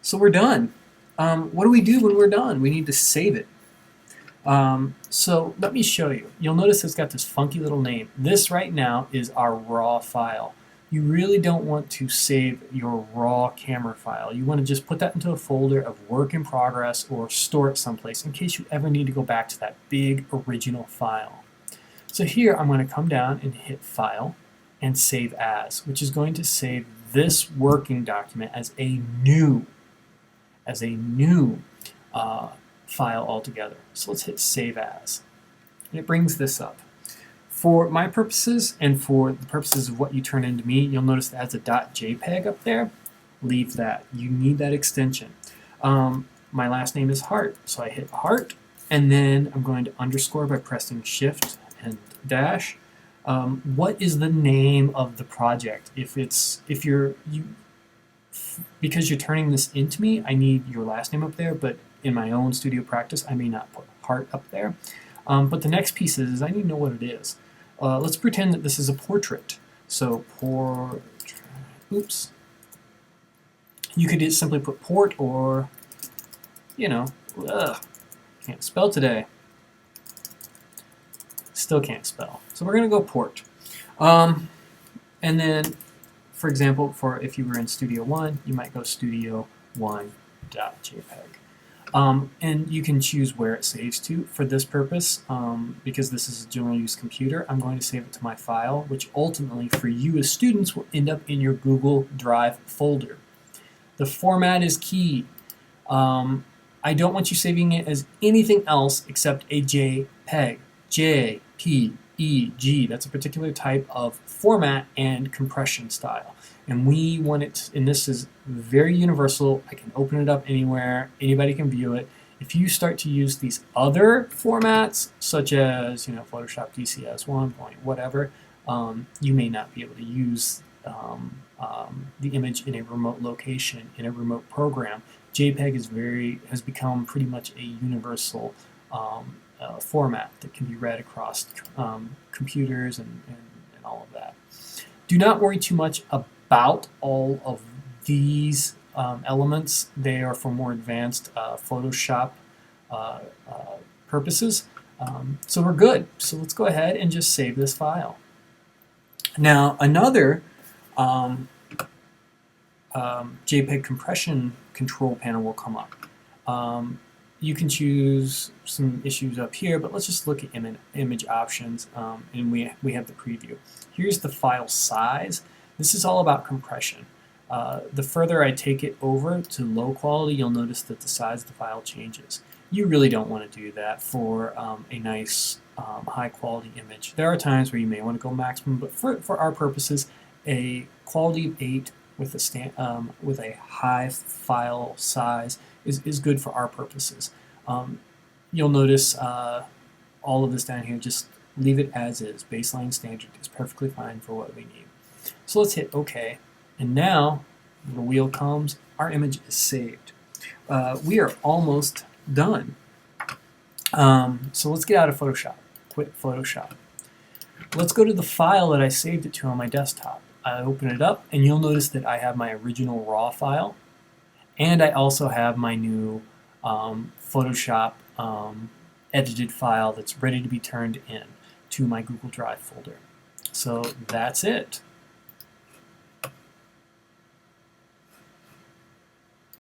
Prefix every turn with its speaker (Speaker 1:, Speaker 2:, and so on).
Speaker 1: So we're done. What do we do when we're done? We need to save it. So let me show you. You'll notice it's got this funky little name. This right now is our raw file. You really don't want to save your raw camera file. You want to just put that into a folder of work in progress or store it someplace in case you ever need to go back to that big original file. So here I'm going to come down and hit File and Save As, which is going to save this working document as a new uh, file altogether. So let's hit Save As. And it brings this up. For my purposes and for the purposes of what you turn into me, you'll notice it has a .jpeg up there. Leave that. You need that extension. My last name is Hart, so I hit Hart, and then I'm going to underscore by pressing Shift and dash. What is the name of the project? Because you're turning this into me, I need your last name up there, but in my own studio practice, I may not put Hart up there. But the next piece is I need to know what it is. Let's pretend that this is a portrait. So oops. You could just simply put port or, can't spell today. Still can't spell. So we're going to go port. And then, for example, if you were in Studio One, you might go studio1.jpg. And you can choose where it saves to. For this purpose, because this is a general use computer, I'm going to save it to my file, which ultimately for you as students will end up in your Google Drive folder. The format is key. I don't want you saving it as anything else except a JPEG. JPEG. That's a particular type of format and compression style. And we want it, and this is very universal. I can open it up anywhere. Anybody can view it. If you start to use these other formats, such as Photoshop DCS1 point whatever, you may not be able to use the image in a remote location in a remote program. JPEG has become pretty much a universal format that can be read across computers and all of that. Do not worry too much about all of these elements. They are for more advanced Photoshop purposes. So we're good. So let's go ahead and just save this file. Now another JPEG compression control panel will come up. You can choose some issues up here, but let's just look at image options, and we have the preview. Here's the file size. This is all about compression. The further I take it over to low quality, you'll notice that the size of the file changes. You really don't want to do that for a nice high quality image. There are times where you may want to go maximum, but for our purposes, a quality of 8 with a high file size is good for our purposes. You'll notice all of this down here, just leave it as is. Baseline standard is perfectly fine for what we need. So let's hit OK, and now the wheel comes, our image is saved. We are almost done. So let's get out of Photoshop, quit Photoshop. Let's go to the file that I saved it to on my desktop. I open it up, and you'll notice that I have my original raw file, and I also have my new Photoshop edited file that's ready to be turned in to my Google Drive folder. So that's it.